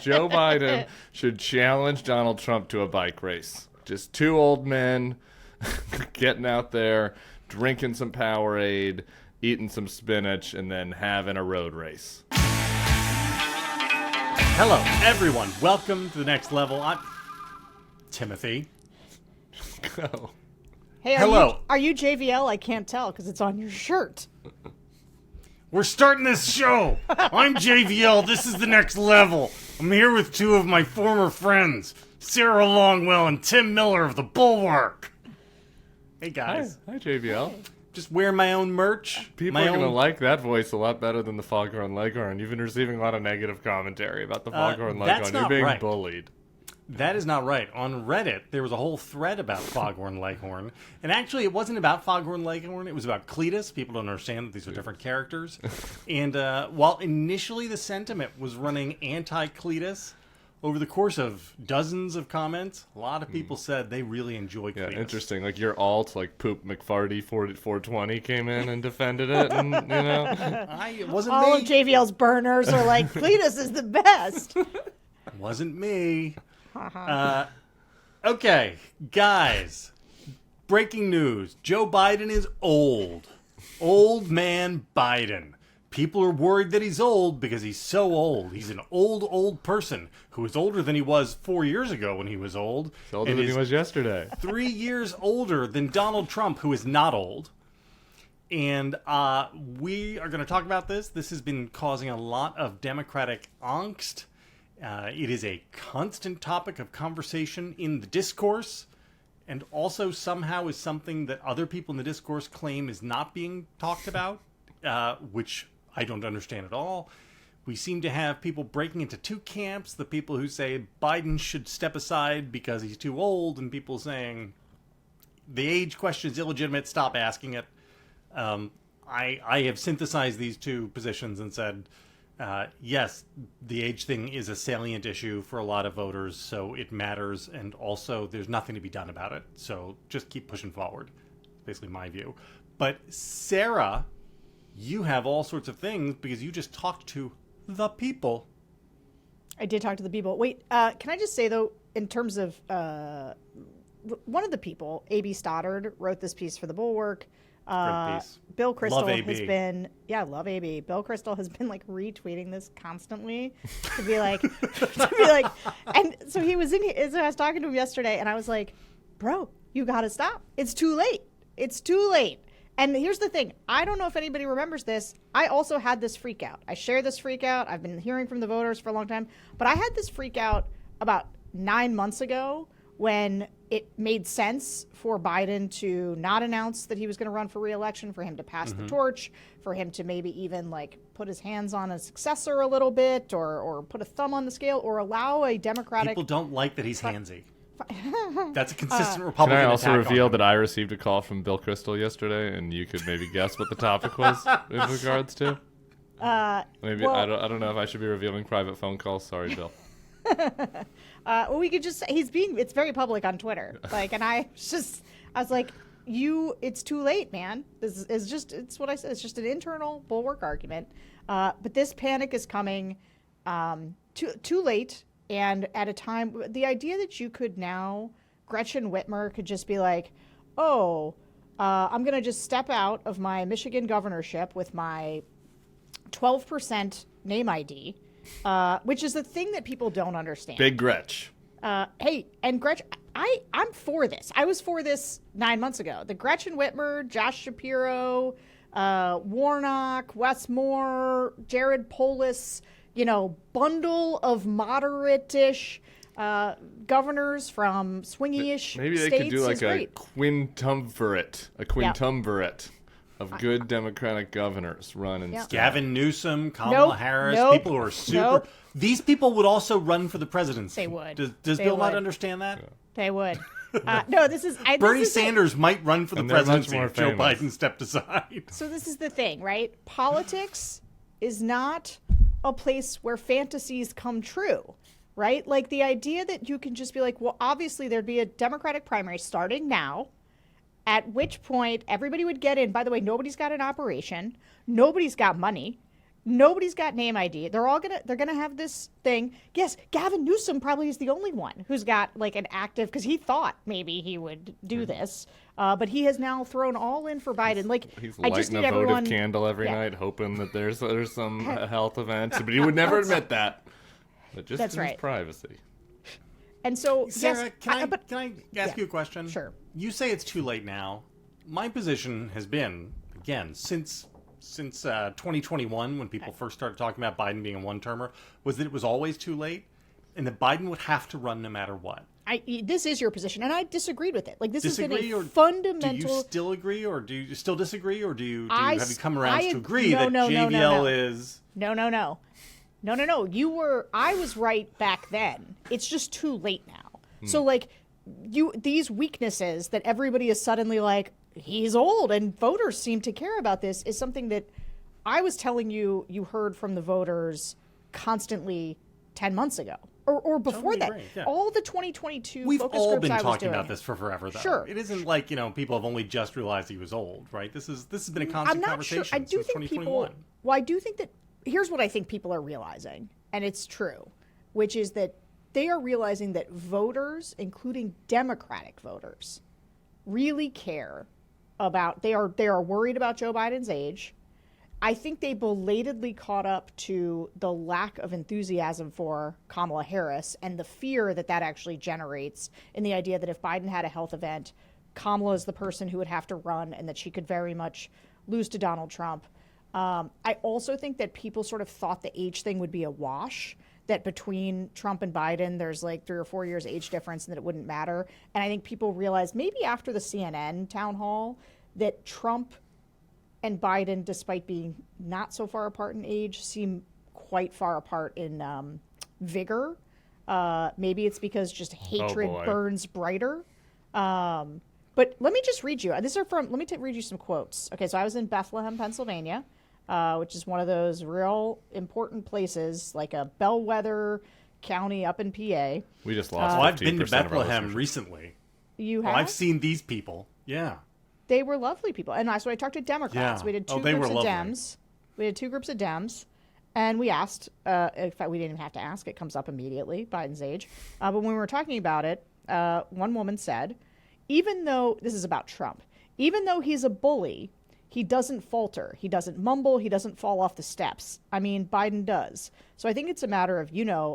Joe Biden should challenge Donald Trump to a bike race. Just two old men getting out there, drinking some Powerade, eating some spinach, and then having a road race. Hello, everyone. Welcome to the next level. I'm Timothy. Go. Hey, Hello. Are you JVL? I can't tell because it's on your shirt. We're starting this show. I'm JVL. This is the next level. I'm here with two of my former friends, Sarah Longwell and Tim Miller of the Bulwark. Hey, guys. Hi, JVL. Just wearing my own merch. People are going to like that voice a lot better than the Foghorn Leghorn. You've been receiving a lot of negative commentary about the Foghorn Leghorn. That's You're not being right. bullied. That is not right. On Reddit, there was a whole thread about Foghorn Leghorn. And actually, it wasn't about Foghorn Leghorn. It was about Cletus. People don't understand that these are different characters. And while initially the sentiment was running anti-Cletus, over the course of dozens of comments, a lot of people said they really enjoy Cletus. Yeah, interesting. Like your alt, like Poop McFarty 420 came in and defended it, and It wasn't All me. of JVL's burners are like, Cletus is the best. It wasn't me. Okay, guys. Breaking news. Joe Biden is old. Old man Biden. People are worried that he's old because he's so old. He's an old person who is older than he was 4 years ago when he was old. he's older than he was yesterday. 3 years older than Donald Trump, who is not old. And we are going to talk about this. This has been causing a lot of Democratic angst. It is a constant topic of conversation in the discourse, and also somehow is something that other people in the discourse claim is not being talked about, which I don't understand at all. We seem to have people breaking into two camps, the people who say Biden should step aside because he's too old, and people saying the age question is illegitimate, stop asking it. I have synthesized these two positions and said, yes, the age thing is a salient issue for a lot of voters, so it matters, and also there's nothing to be done about it. So just keep pushing forward. Basically my view. But Sarah, you have all sorts of things because you just talked to the people. I did talk to the people. Wait, can I just say, though, in terms of one of the people, A.B. Stoddard, wrote this piece for the Bulwark. Bill Crystal has been, love AB. Bill Crystal has been like retweeting this constantly to be like, and so he was in here. So I was talking to him yesterday, and I was like, "Bro, you got to stop. It's too late. It's too late." And here's the thing: I don't know if anybody remembers this. I also had this freak out. I share this freak out. I've been hearing from the voters for a long time, but I had this freak out about 9 months ago when it made sense for Biden to not announce that he was going to run for re-election, for him to pass the torch, for him to maybe even like put his hands on a successor a little bit, or put a thumb on the scale, or allow a Democratic... People don't like that he's handsy. That's a consistent Republican Can I also attack reveal on him. that I received a call from Bill Crystal yesterday, and you could maybe guess what the topic was in regards to? Maybe well, I don't know if I should be revealing private phone calls. Sorry, Bill. Well, we could just say it's very public on Twitter. Like, and I was like, it's too late, man. This is just, it's what I said. It's just an internal Bulwark argument. But this panic is coming too late. And at a time, the idea that you could now, Gretchen Whitmer could just be like, I'm going to just step out of my Michigan governorship with my 12% name ID. Which is the thing that people don't understand. Big Gretch. Hey, and Gretchen, I'm for this. I was for this 9 months ago. The Gretchen Whitmer, Josh Shapiro, Warnock, Wes Moore, Jared Polis, bundle of moderate-ish governors from swingy-ish states. Maybe they could do like a great. quintumvirate of good Democratic governors run instead. Gavin Newsom, Kamala Harris, people who are super... These people would also run for the presidency. They would. Does They Bill would. not understand that? Yeah. They would. No, this is... Bernie Sanders might run for the presidency if Joe famous. Biden stepped aside. So this is the thing, right? Politics is not a place where fantasies come true, right? Like the idea that you can just be like, well, obviously there'd be a Democratic primary starting now, at which point everybody would get in. By the way, nobody's got an operation. Nobody's got money. Nobody's got name ID. They're gonna have this thing. Yes, Gavin Newsom probably is the only one who's got like an active, because he thought maybe he would do this, but he has now thrown all in for Biden. He's I just lighting need a everyone. votive candle every night, hoping that there's some health events, but he would never admit that. But just That's in his right. privacy. And so, Sarah, yes, can I ask you a question? Sure. You say it's too late now. My position has been, again, since 2021, when people first started talking about Biden being a one-termer, was that it was always too late, and that Biden would have to run no matter what. This is your position, and I disagreed with it. Like, this has been a or fundamental. Do you still agree, or do you still disagree, or have you come around I to agree no, that no, no, JVL no, no. is? No. I was right back then. It's just too late now. So like, these weaknesses that everybody is suddenly like, he's old and voters seem to care about this, is something that I was telling you heard from the voters constantly 10 months ago or before Totally that. agree, yeah. All the 2022 We've focus all groups been I was talking doing. about this for forever, though. Sure. It isn't like, people have only just realized he was old, right? This has been a constant I'm not conversation sure. I do since think 2021. people. Well, I do think that here's what I think people are realizing, and it's true, which is that they are realizing that voters, including Democratic voters, really care about. They are worried about Joe Biden's age. I think they belatedly caught up to the lack of enthusiasm for Kamala Harris and the fear that actually generates in the idea that if Biden had a health event, Kamala is the person who would have to run and that she could very much lose to Donald Trump. I also think that people sort of thought the age thing would be a wash, that between Trump and Biden, there's like 3 or 4 years age difference and that it wouldn't matter. And I think people realized maybe after the CNN town hall that Trump and Biden, despite being not so far apart in age, seem quite far apart in vigor. Maybe it's because just hatred burns brighter. But let me just read you. Let me read you some quotes. Okay, so I was in Bethlehem, Pennsylvania, which is one of those real important places, like a bellwether county up in PA. We just lost 15% I've been to of our Bethlehem listeners. recently. You have? I've seen these people. Yeah. They were lovely people. And so I talked to Democrats. Yeah. We did two they groups were of lovely. Dems. We had 2 groups of Dems. And we asked, in fact, we didn't even have to ask. It comes up immediately, Biden's age. But when we were talking about it, one woman said, even though, this is about Trump, even though he's a bully, he doesn't falter. He doesn't mumble. He doesn't fall off the steps. I mean, Biden does. So I think it's a matter of,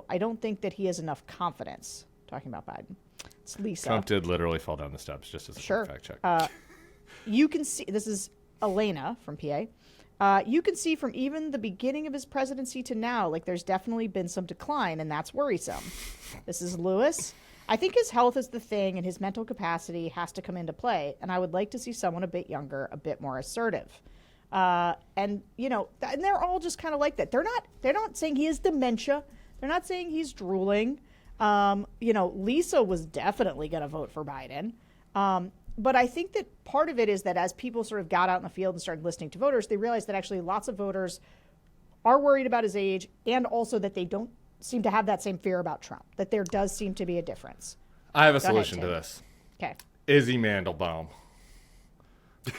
I don't think that he has enough confidence. Talking about Biden. It's Lisa. Trump did literally fall down the steps, just as a Sure. fact check. You can see, this is Elena from PA. You can see from even the beginning of his presidency to now, like there's definitely been some decline, and that's worrisome. This is Lewis. I think his health is the thing, and his mental capacity has to come into play. And I would like to see someone a bit younger, a bit more assertive. And they're all just kind of like that. They're not saying he has dementia. They're not saying he's drooling. Lisa was definitely going to vote for Biden. But I think that part of it is that as people sort of got out in the field and started listening to voters, they realized that actually lots of voters are worried about his age, and also that they don't seem to have that same fear about Trump, that there does seem to be a difference. I have a Go ahead, solution to Tim. this. Okay. Izzy Mandelbaum.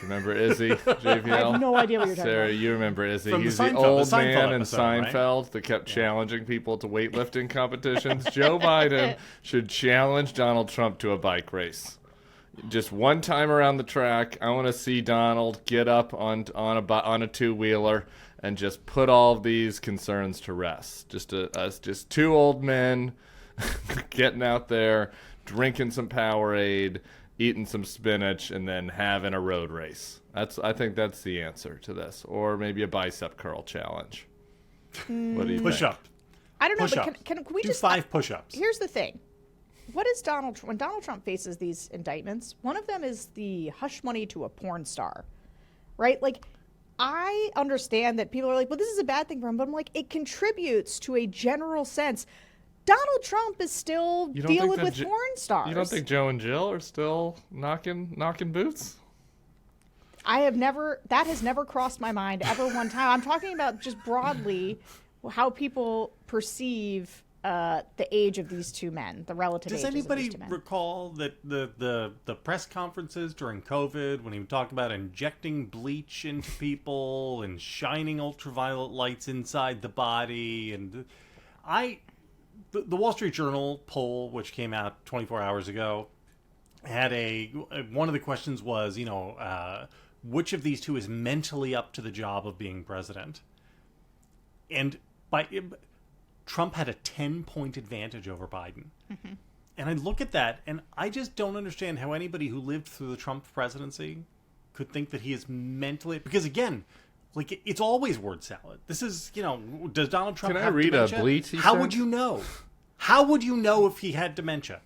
Remember Izzy, JVL? I have no idea what you're talking Sarah, about. you remember Izzy. From the He's the Seinfeld- old the Seinfeld man in episode, right? Seinfeld that kept challenging people to weightlifting competitions. Joe Biden should challenge Donald Trump to a bike race. Just one time around the track, I want to see Donald get up on a two-wheeler and just put all of these concerns to rest. Just 2 old men getting out there, drinking some Powerade, eating some spinach, and then having a road race. I think that's the answer to this. Or maybe a bicep curl challenge. What do you Push think? up. I don't know, Push but up. can we Do just 5 push-ups. Here's the thing. What is when Donald Trump faces these indictments, one of them is the hush money to a porn star, right? Like, I understand that people are like, well, this is a bad thing for him, but I'm like, it contributes to a general sense. Donald Trump is still dealing with porn stars. You don't think Joe and Jill are still knocking boots? That has never crossed my mind ever one time. I'm talking about just broadly how people perceive the age of these two men, the relative Does ages anybody of these two men. recall that the press conferences during COVID, when he talked about injecting bleach into people and shining ultraviolet lights inside the body, and the Wall Street Journal poll, which came out 24 hours ago, had one of the questions was, which of these two is mentally up to the job of being president? And Trump had a 10-point advantage over Biden. Mm-hmm. And I look at that, and I just don't understand how anybody who lived through the Trump presidency could think that he is mentally... Because, again, it's always word salad. This is, does Donald Trump have dementia? Can I read a bleach he How sent? would you know? How would you know if he had dementia?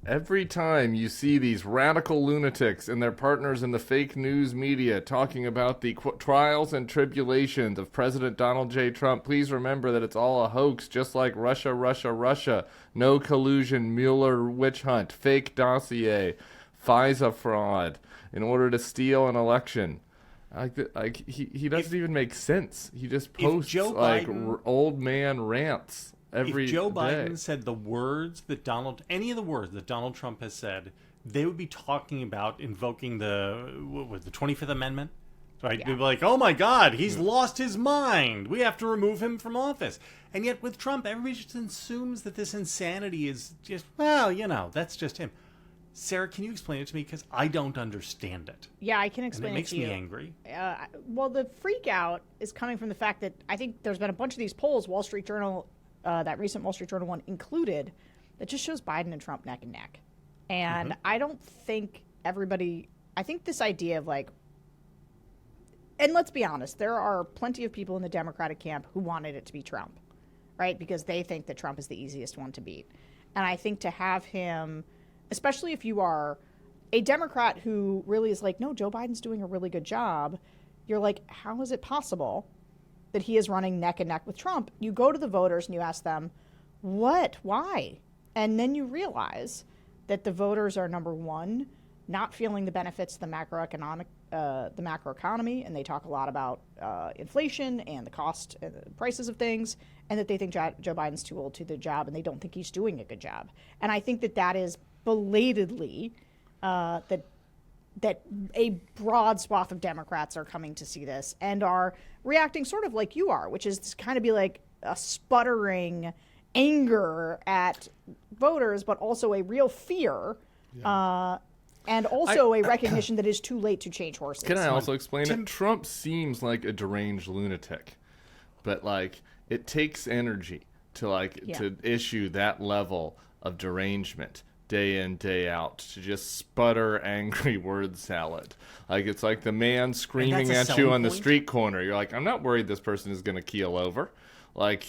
Every time you see these radical lunatics and their partners in the fake news media talking about the trials and tribulations of President Donald J. Trump, please remember that it's all a hoax, just like Russia, Russia, Russia. No collusion, Mueller witch hunt, fake dossier, FISA fraud in order to steal an election. He doesn't even make sense. He just posts old man rants. If Joe Biden said any of the words that Donald Trump has said, they would be talking about invoking the 25th Amendment, right? Yeah. They'd be like, "Oh my God, he's lost his mind. We have to remove him from office." And yet, with Trump, everybody just assumes that this insanity is just, that's just him. Sarah, can you explain it to me? Because I don't understand it. Yeah, I can explain it to you. It makes me angry. Well, the freak out is coming from the fact that I think there's been a bunch of these polls, Wall Street Journal. That recent Wall Street Journal one included, that just shows Biden and Trump neck and neck. And I don't think I think this idea of and let's be honest, there are plenty of people in the Democratic camp who wanted it to be Trump, right? Because they think that Trump is the easiest one to beat. And I think to have him, especially if you are a Democrat who really is no, Joe Biden's doing a really good job, you're like, how is it possible that he is running neck and neck with Trump? You go to the voters and you ask them, what? Why? And then you realize that the voters are, number one, not feeling the benefits of the macroeconomy, and they talk a lot about inflation and the cost and the prices of things, and that they think Joe Biden's too old to do the job, and they don't think he's doing a good job. And I think that is belatedly that a broad swath of Democrats are coming to see this and are reacting sort of like you are, which is to kind of be like a sputtering anger at voters, but also a real fear, and also a recognition that it is too late to change horses. Can I also explain it? Trump seems like a deranged lunatic, but it takes energy to issue that level of derangement day in, day out, to just sputter angry word salad. It's like the man screaming at you on the street corner. You're like, I'm not worried this person is going to keel over.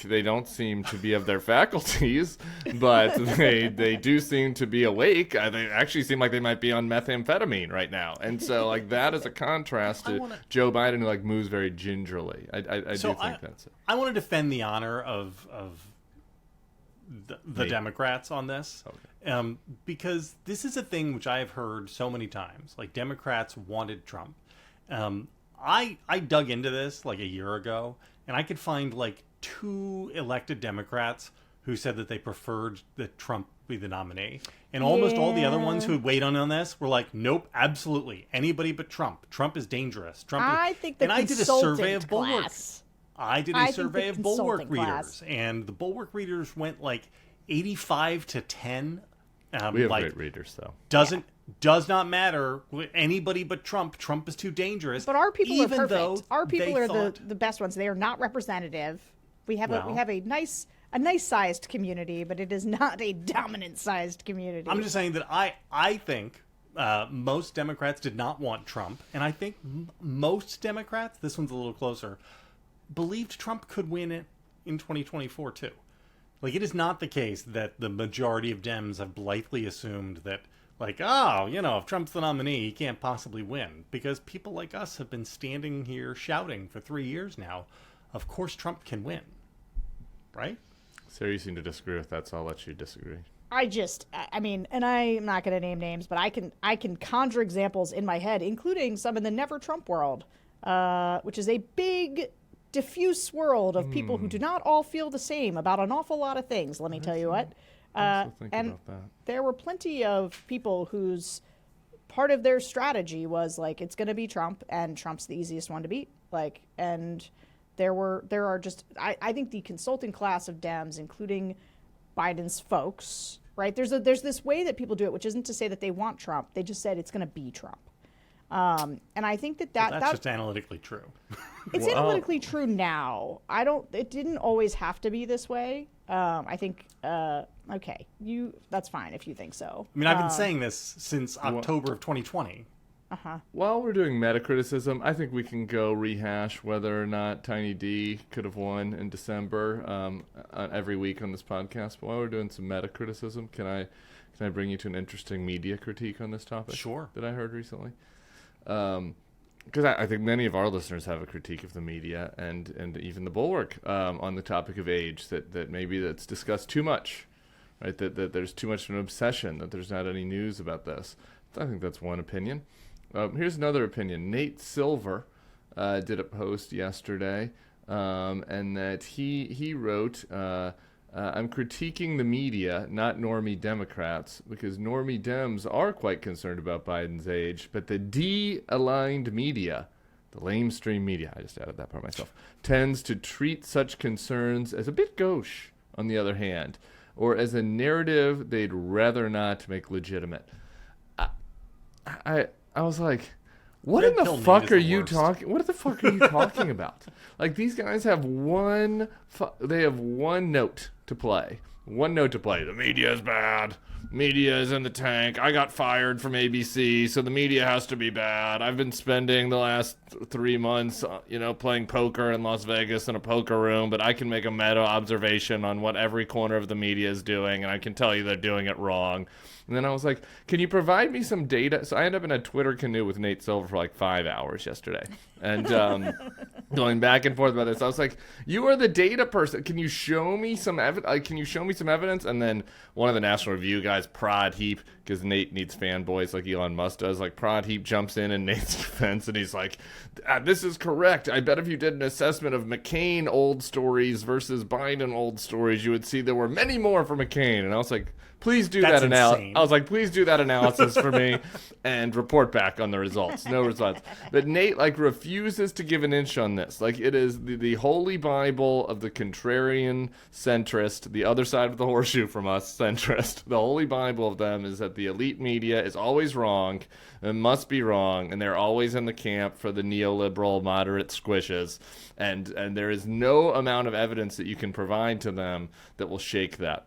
They don't seem to be of their faculties, but they do seem to be awake. They actually seem like they might be on methamphetamine right now. And so that is a contrast to Joe Biden, who moves very gingerly. I do think that's it. I want to defend the honor of the Democrats on this. Okay. Because this is a thing which I have heard so many times. Democrats wanted Trump. I dug into this a year ago, and I could find 2 elected Democrats who said that they preferred that Trump be the nominee. And almost all the other ones who had weighed on this were like, nope, absolutely. Anybody but Trump. Trump is dangerous. I think the I did a survey of Bulwark. Class. I did a survey of Bulwark readers. And the Bulwark readers went 85 to 10. We have great readers, though. Does not matter. Anybody but Trump. Trump is too dangerous. But our people are perfect. Our people are the best ones. They are not representative. We have a nice sized community, but it is not a dominant sized community. I'm just saying that I think most Democrats did not want Trump, and I think most Democrats, this one's a little closer, believed Trump could win it in 2024 too. It is not the case that the majority of Dems have blithely assumed that, if Trump's the nominee, he can't possibly win. Because people like us have been standing here shouting for 3 years now, of course Trump can win. Right? Sarah, you seem to disagree with that, so I'll let you disagree. And I'm not going to name names, but I can conjure examples in my head, including some in the never Trump world, which is a big diffuse world of people who do not all feel the same about an awful lot of things. Let me tell you what. Also think And about that. there were plenty of people whose part of their strategy was like, it's going to be Trump, and Trump's the easiest one to beat. Like, and there are just, I think the consulting class of Dems, including Biden's folks, right? There's this way that people do it, which isn't to say that they want Trump. They just said it's going to be Trump. And I think that's just analytically true. It's analytically true now. It didn't always have to be this way. I think, okay, that's fine if you think so. I mean, I've been saying this since October of 2020. While we're doing meta-criticism, I think we can go rehash whether or not Tiny D could have won in December every week on this podcast. But while we're doing some meta-criticism, can I bring you to an interesting media critique on this topic? Sure. That I heard recently? Because I think many of our listeners have a critique of the media and even the Bulwark on the topic of age, that maybe that's discussed too much, right? That there's too much of an obsession, that there's not any news about this. I think that's one opinion. Here's another opinion. Nate Silver did a post yesterday, and that he wrote, I'm critiquing the media, not normie Democrats, because normie Dems are quite concerned about Biden's age, but the de-aligned media, the lamestream media, I just added that part myself, tends to treat such concerns as a bit gauche, on the other hand, or as a narrative they'd rather not make legitimate. I was like, what in the fuck are you talking? What the fuck are you talking about? Like, these guys have one note to play. One note to play. The media is bad. Media is in the tank. I got fired from ABC, so the media has to be bad. I've been spending the last 3 months, playing poker in Las Vegas in a poker room, but I can make a meta observation on what every corner of the media is doing, and I can tell you they're doing it wrong. And then I was like, can you provide me some data? So I ended up in a Twitter canoe with Nate Silver for like 5 hours yesterday. And going back and forth about this. I was like, you are the data person. Can you show me some evidence? And then one of the National Review guys, Prod Heap, because Nate needs fanboys like Elon Musk does, like Prod Heap jumps in Nate's defense, and he's like, this is correct. I bet if you did an assessment of McCain old stories versus Biden old stories, you would see there were many more for McCain. And I was like, please do that analysis. I was like, please do that analysis for me and report back on the results. No results. But Nate refuses to give an inch on this. Like, it is the holy Bible of the contrarian centrist, the other side of the horseshoe from us, centrist. The holy Bible of them is that the elite media is always wrong and must be wrong, and they're always in the camp for the neoliberal moderate squishes. And there is no amount of evidence that you can provide to them that will shake that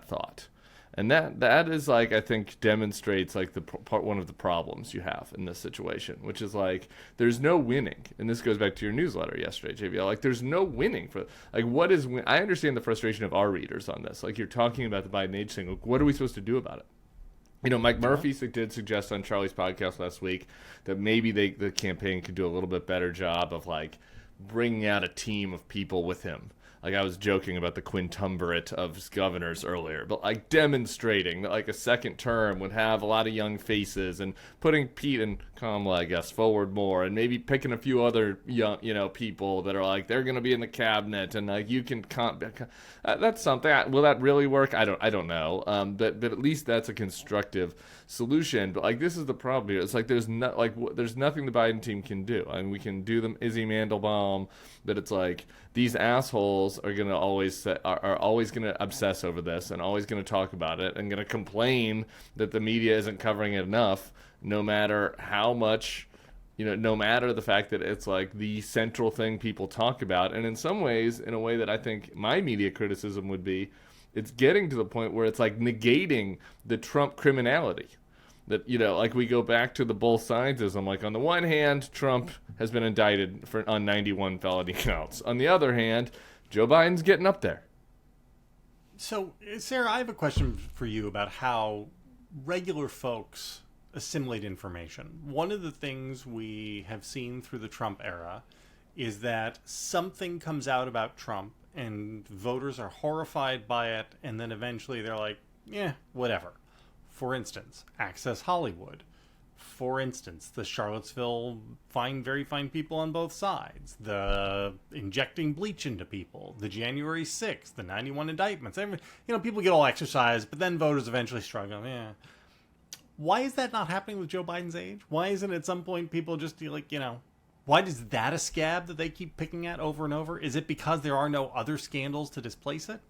thought. And that is, like, I think demonstrates, like, one of the problems you have in this situation, which is, like, there's no winning. And this goes back to your newsletter yesterday, JVL. Like, there's no winning for, like, what is I understand the frustration of our readers on this. Like, you're talking about the Biden age thing. Like, what are we supposed to do about it? Mike Murphy did suggest on Charlie's podcast last week that maybe the campaign could do a little bit better job of, like, bringing out a team of people with him. Like, I was joking about the quintumvirate of governors earlier, but, like, demonstrating that, like, a second term would have a lot of young faces, and putting Pete and Kamala, I guess, forward more, and maybe picking a few other young, people that are like, they're going to be in the cabinet, and, like, you can that's something. Will that really work? I don't know. But at least that's a constructive solution. But, like, this is the problem here. It's like there's nothing the Biden team can do. I mean, we can do them Izzy Mandelbaum, but it's like these assholes are gonna always gonna obsess over this and always gonna talk about it and gonna complain that the media isn't covering it enough, no matter how much, no matter the fact that it's like the central thing people talk about. And in some ways, in a way that I think my media criticism would be, it's getting to the point where it's like negating the Trump criminality. That, like, we go back to the both sidesism. Like, on the one hand, Trump has been indicted on 91 felony counts. On the other hand, Joe Biden's getting up there. So, Sarah, I have a question for you about how regular folks assimilate information. One of the things we have seen through the Trump era is that something comes out about Trump and voters are horrified by it, and then eventually they're like, whatever. For instance, Access Hollywood. For instance, the Charlottesville very fine people on both sides, the injecting bleach into people, the January 6th, the 91 indictments. People get all exercised, but then voters eventually struggle. Yeah. Why is that not happening with Joe Biden's age? Why isn't at some point people just why is that a scab that they keep picking at over and over? Is it because there are no other scandals to displace it?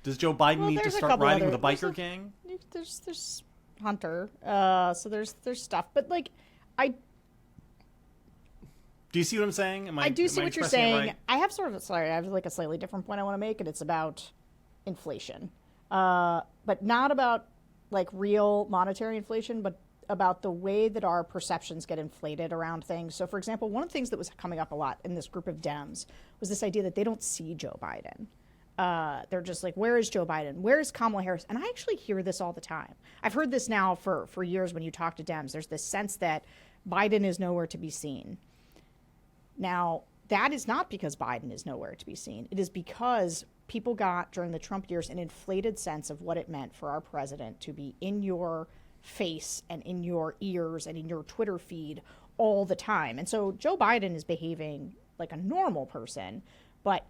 Does Joe Biden need to start riding with a biker gang? There's Hunter. So there's stuff, but do you see what I'm saying? I do see what you're saying. Right? I have a slightly different point I want to make, and it's about inflation, but not about real monetary inflation, but about the way that our perceptions get inflated around things. So, for example, one of the things that was coming up a lot in this group of Dems was this idea that they don't see Joe Biden. They're just like, where is Joe Biden? Where is Kamala Harris? And I actually hear this all the time. I've heard this now for years when you talk to Dems. There's this sense that Biden is nowhere to be seen. Now, that is not because Biden is nowhere to be seen. It is because people got, during the Trump years, an inflated sense of what it meant for our president to be in your face and in your ears and in your Twitter feed all the time. And so Joe Biden is behaving like a normal person, but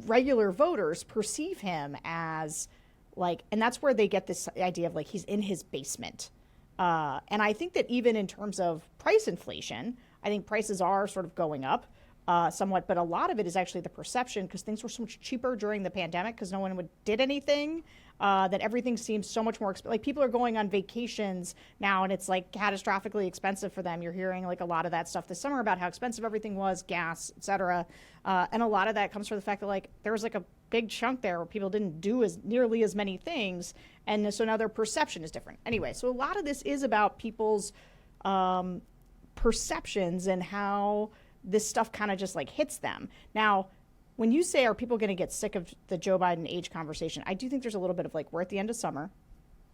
regular voters perceive him as and that's where they get this idea of he's in his basement. And I think that even in terms of price inflation, I think prices are sort of going up somewhat, but a lot of it is actually the perception, because things were so much cheaper during the pandemic because no one did anything, that everything seems so much more expensive. People are going on vacations now and it's catastrophically expensive for them. You're hearing a lot of that stuff this summer about how expensive everything was, gas, etc. And a lot of that comes from the fact that there was a big chunk there where people didn't do nearly as many things, and so now their perception is different. Anyway, so a lot of this is about people's perceptions and how this stuff kind of just hits them. Now, when you say, are people going to get sick of the Joe Biden age conversation, I do think there's a little bit of we're at the end of summer.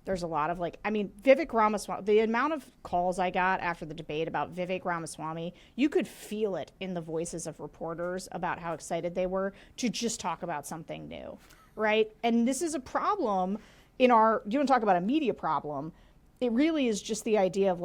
There's a lot of Vivek Ramaswamy, the amount of calls I got after the debate about Vivek Ramaswamy, you could feel it in the voices of reporters about how excited they were to just talk about something new, right? And this is a problem you want to talk about a media problem. It really is just the idea of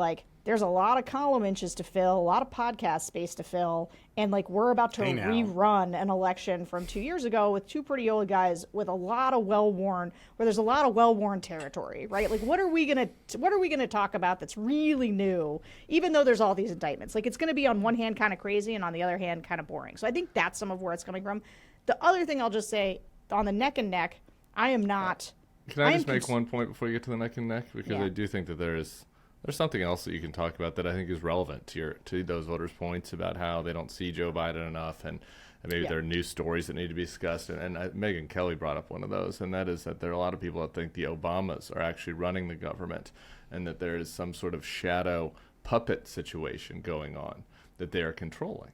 there's a lot of column inches to fill, a lot of podcast space to fill, and we're about to rerun an election from 2 years ago with two pretty old guys with a lot of where there's a lot of well-worn territory, right? What are we gonna talk about that's really new, even though there's all these indictments? It's gonna be on one hand kind of crazy and on the other hand kind of boring. So I think that's some of where it's coming from. The other thing I'll just say, on the neck and neck, I am not. Can I just make one point before you get to the neck and neck? Because I do think that there's something else that you can talk about that I think is relevant to those voters' points about how they don't see Joe Biden enough, and maybe there are new stories that need to be discussed. And Megyn Kelly brought up one of those, and that is that there are a lot of people that think the Obamas are actually running the government, and that there is some sort of shadow puppet situation going on that they are controlling.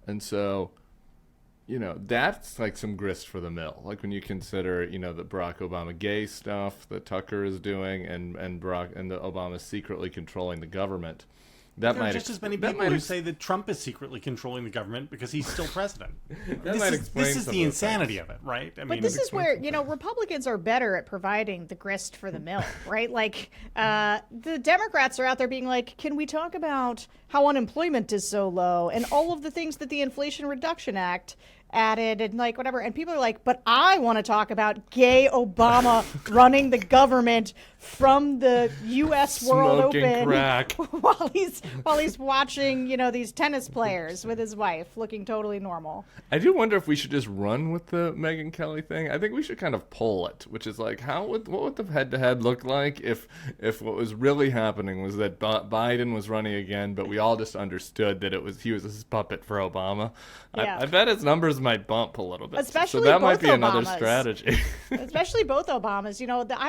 And so, that's some grist for the mill. When you consider, the Barack Obama gay stuff that Tucker is doing, and the Obama secretly controlling the government. There are just as many people who say that Trump is secretly controlling the government because he's still president. This is the insanity of it, right? But this is where, Republicans are better at providing the grist for the mill, right? The Democrats are out there being can we talk about how unemployment is so low and all of the things that the Inflation Reduction Act added and whatever, and people are but I want to talk about gay Obama running the government from the U.S. World Open crack. while he's watching these tennis players with his wife looking totally normal. I do wonder if we should just run with the Megyn Kelly thing. I think we should kind of poll it, which is what would the head-to-head look like if what was really happening was that Biden was running again, but we all just understood that he was his puppet for Obama. Yeah. I bet his numbers might bump a little bit. Especially so that both might be Obamas. Another strategy. Especially both Obamas.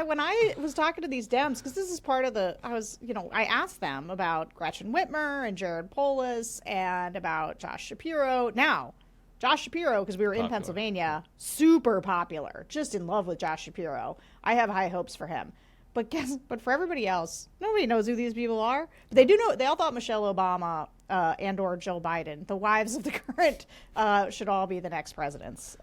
When I was talking to these Dems, because this is part of I asked them about Gretchen Whitmer and Jared Polis and about Josh Shapiro. Now, Josh Shapiro, because we were in Pennsylvania, super popular, just in love with Josh Shapiro. I have high hopes for him. But for everybody else, nobody knows who these people are. But they do know. They all thought Michelle Obama and or Joe Biden, the wives of the current, should all be the next presidents.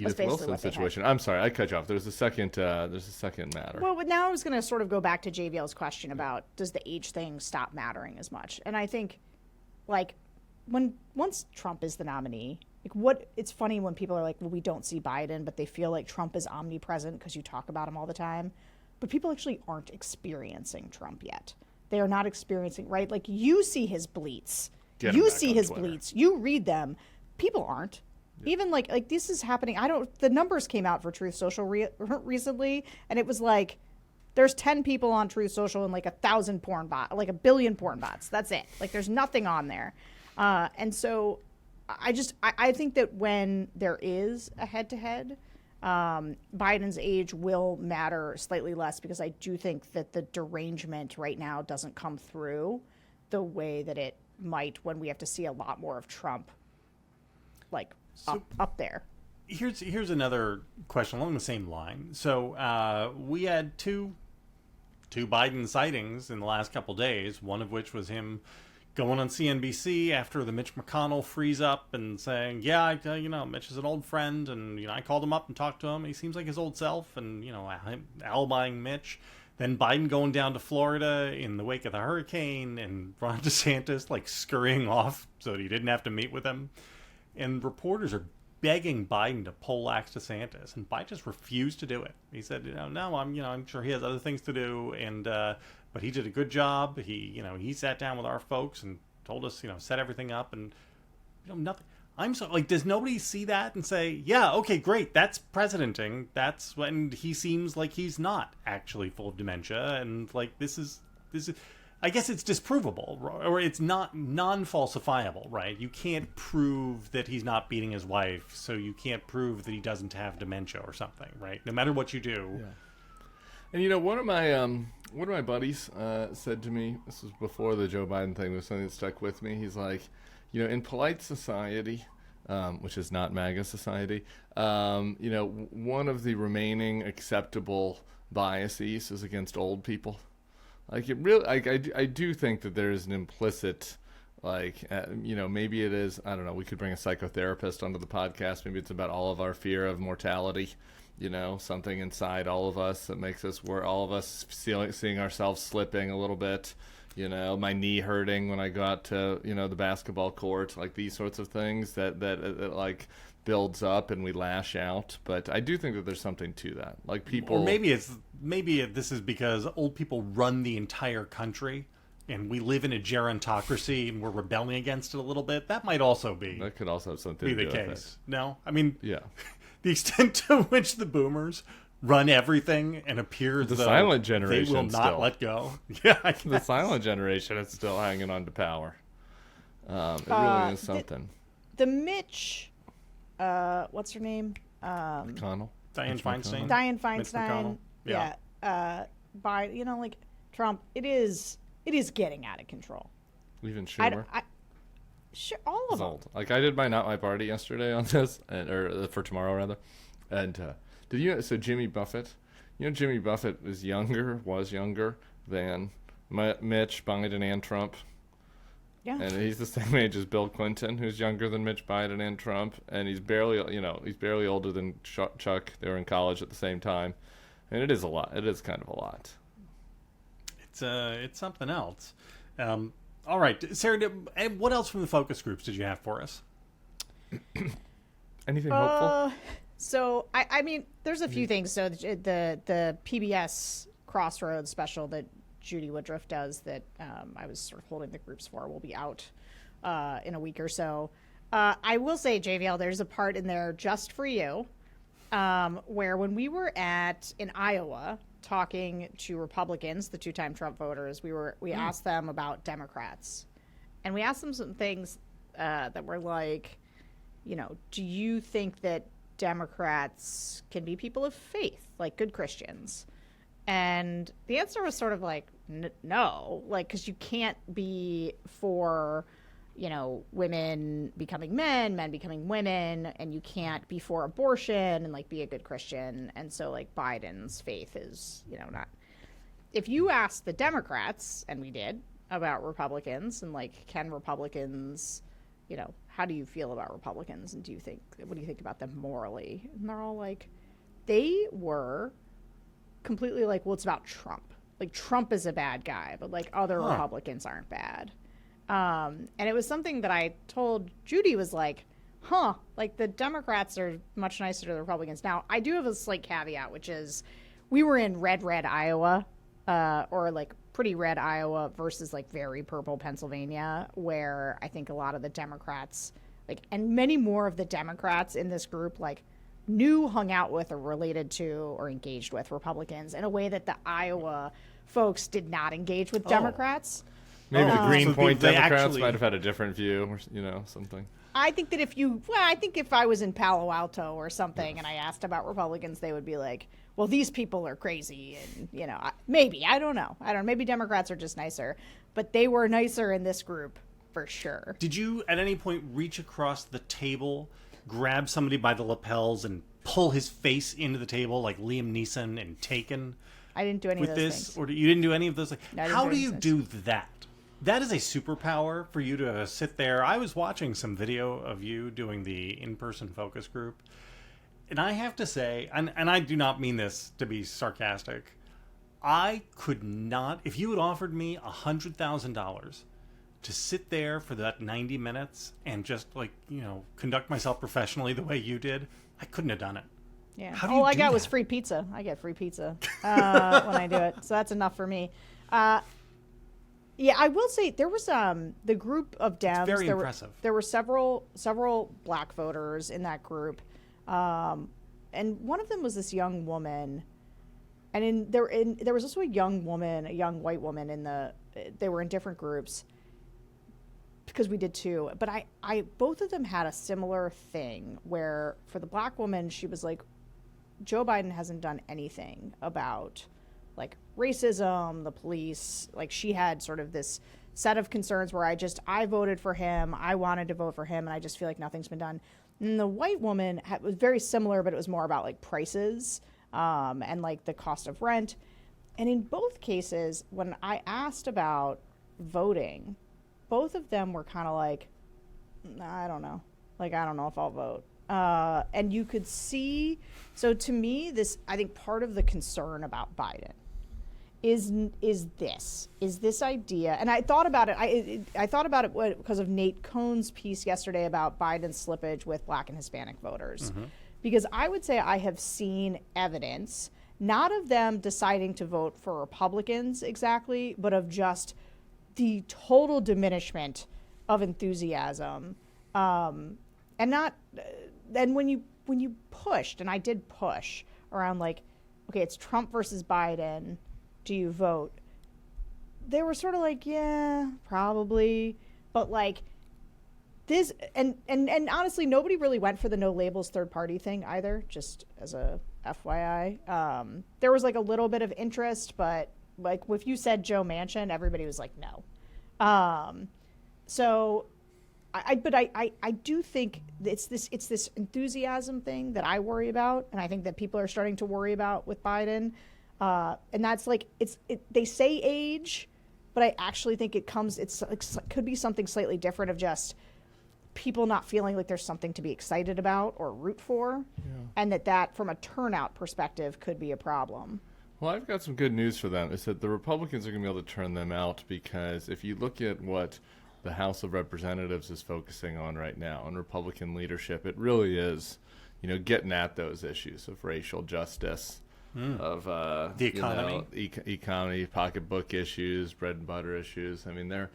Edith Wilson situation. I'm sorry, I cut you off. There's a second matter. Well, but now I was going to sort of go back to JVL's question about does the age thing stop mattering as much? And I think, like, once Trump is the nominee, it's funny when people are like, well, we don't see Biden, but they feel like Trump is omnipresent because you talk about him all the time. But people actually aren't experiencing Trump yet. They are not experiencing, right? Like, you see his bleats. You see his bleats. You read them. People aren't. Yeah. Even like this is happening. The numbers came out for Truth Social recently, and it was like there's 10 people on Truth Social and like 1,000 porn bots, like 1 billion porn bots. That's it. Like, there's nothing on there. And so I think that when there is a head-to-head, Biden's age will matter slightly less, because I do think that the derangement right now doesn't come through the way that it might when we have to see a lot more of Trump, like, up there. Here's another question along the same line. So we had two Biden sightings in the last couple days, one of which was him going on CNBC after the Mitch McConnell freeze up and saying, yeah, Mitch is an old friend, and, I called him up and talked to him. He seems like his old self, and, alibiing Mitch. Then Biden going down to Florida in the wake of the hurricane, and Ron DeSantis, like, scurrying off so that he didn't have to meet with him. And reporters are begging Biden to poleaxe DeSantis, and Biden just refused to do it. He said, no, I'm sure he has other things to do, and but he did a good job. He sat down with our folks and told us, set everything up, and nothing. I'm so like, does nobody see that and say, yeah, okay, great, that's presidenting. That's when he seems like he's not actually full of dementia, and like this is. I guess it's disprovable, or it's not non-falsifiable, right? You can't prove that he's not beating his wife, so you can't prove that he doesn't have dementia or something, right? No matter what you do. Yeah. And one of my buddies said to me, this was before the Joe Biden thing, was something that stuck with me. He's like, in polite society, which is not MAGA society, one of the remaining acceptable biases is against old people. Like, it really, I do think that there is an implicit, maybe it is, I don't know, we could bring a psychotherapist onto the podcast. Maybe it's about all of our fear of mortality, something inside all of us that makes us, we're all of us seeing ourselves slipping a little bit, my knee hurting when I go out to, the basketball court, like these sorts of things that like builds up and we lash out. But I do think that there's something to that. Like, people, or maybe this is because old people run the entire country and we live in a gerontocracy and we're rebelling against it a little bit. That might also be. That could also have something to do with it. Be the case. No? I mean, yeah. The extent to which the boomers run everything and appear the silent generation they will not still. Let go. Yeah, I guess. The silent generation is still hanging on to power. It really is something. The Mitch, what's her name? McConnell. Dianne Feinstein. Dianne Feinstein. Yeah. By like Trump, it is getting out of control. Even Schumer. Sure, all of them. Old. Like, I did my Not My Party yesterday on this, or for tomorrow rather, and did you? So Jimmy Buffett, Jimmy Buffett was younger than Mitch, Biden, and Trump. Yeah. And he's the same age as Bill Clinton, who's younger than Mitch Biden and Trump, and he's barely older than Chuck. They were in college at the same time, and it is a lot. It is kind of a lot. It's something else. All right, Sarah, what else from the focus groups did you have for us? Anything hopeful? So I mean, there's a few things. So the PBS Crossroads special that Judy Woodruff does that I was sort of holding the groups for will be out in a week or so. I will say, JVL, there's a part in there just for you where when we were in Iowa talking to Republicans, the two-time Trump voters, we asked them about Democrats, and we asked them some things that were like, do you think that Democrats can be people of faith, like good Christians? And the answer was sort of like, no, like, because you can't be for, women becoming men becoming women, and you can't be for abortion and like be a good Christian. And so like Biden's faith is, not. If you ask the Democrats, and we did, about Republicans and like, can Republicans how do you feel about Republicans? And what do you think about them morally? And they're all like, they were completely like, well, it's about Trump. Like, Trump is a bad guy, but like other Republicans aren't bad. And it was something that I told Judy was like, like the Democrats are much nicer to the Republicans. Now, I do have a slight caveat, which is we were in red Iowa, or like pretty red Iowa versus like very purple Pennsylvania, where I think a lot of the Democrats, like, and many more of the Democrats in this group, like, hung out with or related to or engaged with Republicans in a way that the Iowa folks did not engage with Democrats. Maybe the Greenpoint Democrats actually might have had a different view, or something. I think that if I was in Palo Alto or something and I asked about Republicans, they would be like, well, these people are crazy. And, maybe, I don't know. Maybe Democrats are just nicer, but they were nicer in this group for sure. Did you at any point reach across the table, grab somebody by the lapels and pull his face into the table like Liam Neeson and Taken? I didn't do any of those things. Or you didn't do any of those? No, how do you do that? That is a superpower for you to sit there. I was watching some video of you doing the in-person focus group, and I have to say, and I do not mean this to be sarcastic, I could not, if you had offered me $100,000 to sit there for that 90 minutes and just conduct myself professionally the way you did, I couldn't have done it. Yeah. All I got was free pizza. I get free pizza when I do it, so that's enough for me. Yeah, I will say there was the group of Dems. It's very impressive. There were several black voters in that group, and one of them was this young woman, and there was also a young white woman they were in different groups because we did too. But I both of them had a similar thing where for the black woman she was like, Joe Biden hasn't done anything about like racism, the police. Like, she had sort of this set of concerns where I voted for him. I wanted to vote for him, and I just feel like nothing's been done. And the white woman was very similar, but it was more about like prices and like the cost of rent. And in both cases, when I asked about voting, both of them were kind of like, I don't know. Like, I don't know if I'll vote. And you could see, so to me, I think part of the concern about Biden is this idea, and I thought about it. I thought about it because of Nate Cohn's piece yesterday about Biden's slippage with Black and Hispanic voters, because I would say I have seen evidence not of them deciding to vote for Republicans exactly, but of just the total diminishment of enthusiasm, and not. And when you pushed, and I did push around like, okay, it's Trump versus Biden. Do you vote? They were sort of like, yeah, probably. But like this, and honestly, nobody really went for the no labels third party thing either, just as a FYI. There was like a little bit of interest, but like if you said Joe Manchin, everybody was like, no. So I do think it's this enthusiasm thing that I worry about, and I think that people are starting to worry about with Biden. And that's like they say age, but I actually think it could be something slightly different of just people not feeling like there's something to be excited about or root for, and that from a turnout perspective could be a problem. Well, I've got some good news for them. Is that the Republicans are going to be able to turn them out, because if you look at what the House of Representatives is focusing on right now on Republican leadership, it really is, getting at those issues of racial justice, of the economy, economy, pocketbook issues, bread and butter issues. I mean, they're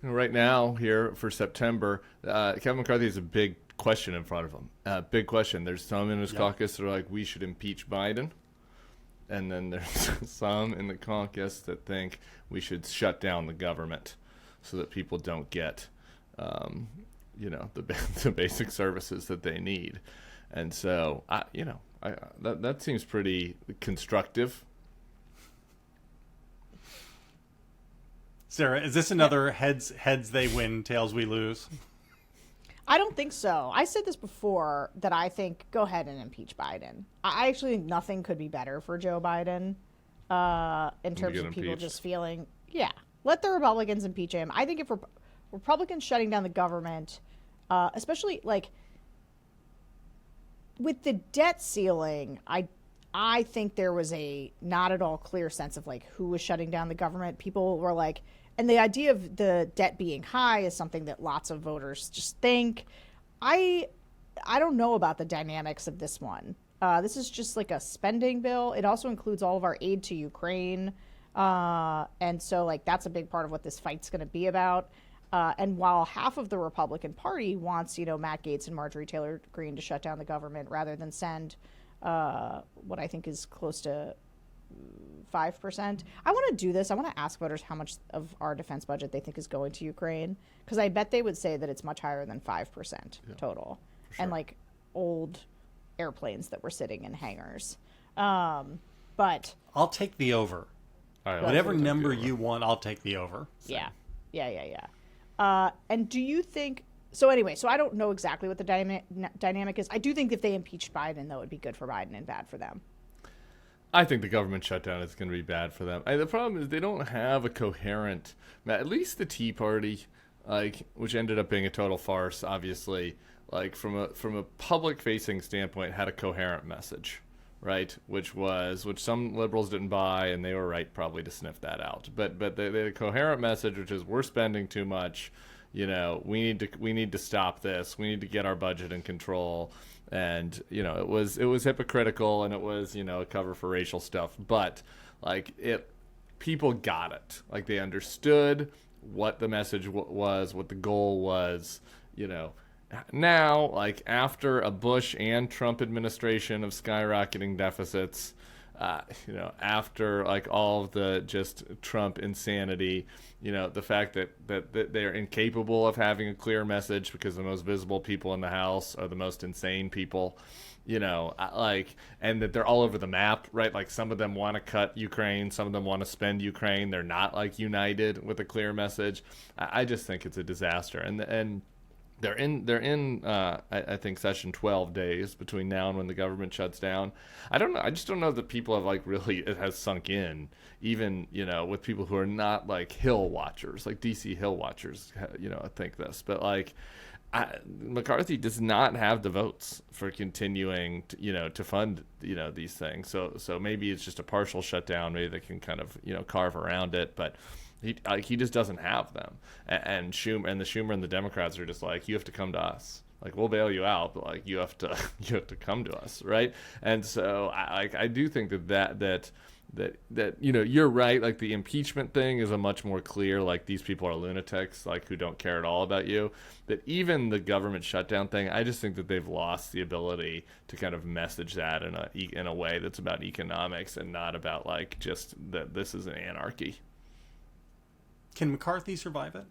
right now here for September. Kevin McCarthy has a big question in front of him. Big question. There's some in his caucus that are like, we should impeach Biden. And then there's some in the caucus that think we should shut down the government so that people don't get, the basic services that they need. And so, that seems pretty constructive. Sarah, is this another heads they win, tails we lose? I don't think so. I said this before that I think go ahead and impeach Biden. I actually think nothing could be better for Joe Biden in terms of people just feeling, let the Republicans impeach him. I think if Republicans shutting down the government, especially like with the debt ceiling, I think there was a not at all clear sense of like who was shutting down the government. People were like, and the idea of the debt being high is something that lots of voters just think. I don't know about the dynamics of this one. This is just like a spending bill. It also includes all of our aid to Ukraine. And so like that's a big part of what this fight's going to be about. And while half of the Republican Party wants, Matt Gaetz and Marjorie Taylor Greene to shut down the government rather than send what I think is close to 5%. I want to do this. I want to ask voters how much of our defense budget they think is going to Ukraine, because I bet they would say that it's much higher than 5% total. Sure. And like old airplanes that were sitting in hangars. But I'll take the over. Whatever number you want, I'll take the over. Yeah. And do you think so? Anyway, so I don't know exactly what the dynamic is. I do think if they impeached Biden, though, it'd be good for Biden and bad for them. I think the government shutdown is going to be bad for them. The problem is they don't have a coherent, at least the Tea Party, which ended up being a total farce, obviously, from a public-facing standpoint, had a coherent message, right? Which some liberals didn't buy, and they were right probably to sniff that out. But they had a coherent message, which is we're spending too much. We need to stop this. We need to get our budget in control. And it was hypocritical, and it was a cover for racial stuff. But people got it. They understood what the message was, what the goal was. Now, after a Bush and Trump administration of skyrocketing deficits, after all of the just Trump insanity, the fact that they're incapable of having a clear message because the most visible people in the House are the most insane people, and that they're all over the map, right? Some of them want to cut Ukraine, some of them want to spend Ukraine. They're not united with a clear message. I just think it's a disaster. And they're in I think session 12 days between now and when the government shuts down. I don't know. I just don't know that people have really, it has sunk in, even, with people who are not Hill watchers, DC Hill watchers, think this. But McCarthy does not have the votes for continuing to fund, these things. So maybe it's just a partial shutdown. Maybe they can kind of, carve around it. But he just doesn't have them, and Schumer and the Democrats are just you have to come to us. We'll bail you out, but you have to come to us, right? And so I do think that you're right. The impeachment thing is a much more clear. These people are lunatics, who don't care at all about you. That even the government shutdown thing, I just think that they've lost the ability to kind of message that in a way that's about economics and not about just that this is an anarchy. Can McCarthy survive it?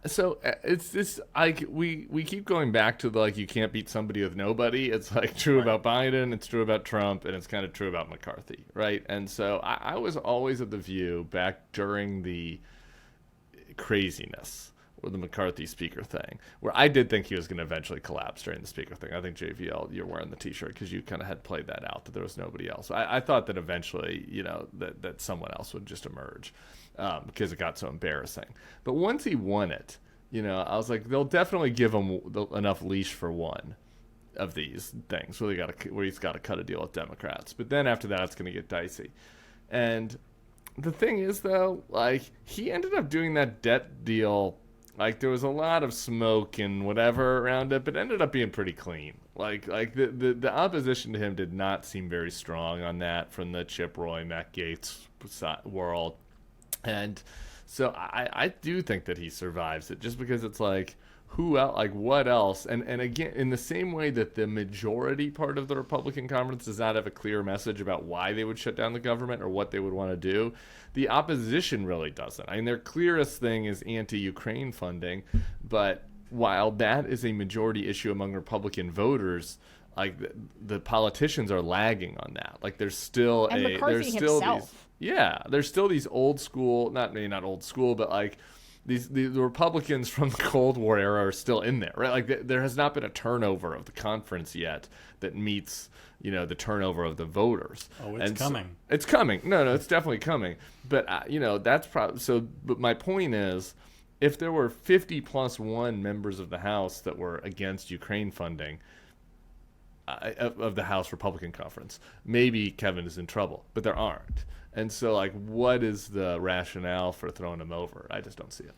So it's this we keep going back to you can't beat somebody with nobody. It's true right. About Biden, it's true about Trump, and it's kind of true about McCarthy, right? And so I was always of the view back during the craziness with the McCarthy speaker thing, where I did think he was going to eventually collapse during the speaker thing. I think JVL, you're wearing the T-shirt because you kind of had played that out, that there was nobody else. I thought that eventually, that someone else would just emerge because it got so embarrassing. But once he won it, I was they'll definitely give him enough leash for one of these things where he's got to cut a deal with Democrats. But then after that, it's going to get dicey. And the thing is, though, he ended up doing that debt deal. There was a lot of smoke and whatever around it, but it ended up being pretty clean. The opposition to him did not seem very strong on that from the Chip Roy, Matt Gaetz world. And so I do think that he survives it, just because it's who else, what else? And again, in the same way that the majority part of the Republican conference does not have a clear message about why they would shut down the government or what they would want to do, the opposition really doesn't. Their clearest thing is anti-Ukraine funding, but while that is a majority issue among Republican voters, the politicians are lagging on that. There's still McCarthy himself. There's still these old school, not old school, but the Republicans from the Cold War era are still in there, right? Like there has not been a turnover of the conference yet that meets, the turnover of the voters. Oh, it's coming. So, it's coming. No, it's definitely coming. But that's probably so. But my point is, if there were 50+1 members of the House that were against Ukraine funding of the House Republican Conference, maybe Kevin is in trouble. But there aren't. And so, like, what is the rationale for throwing him over? I just don't see it.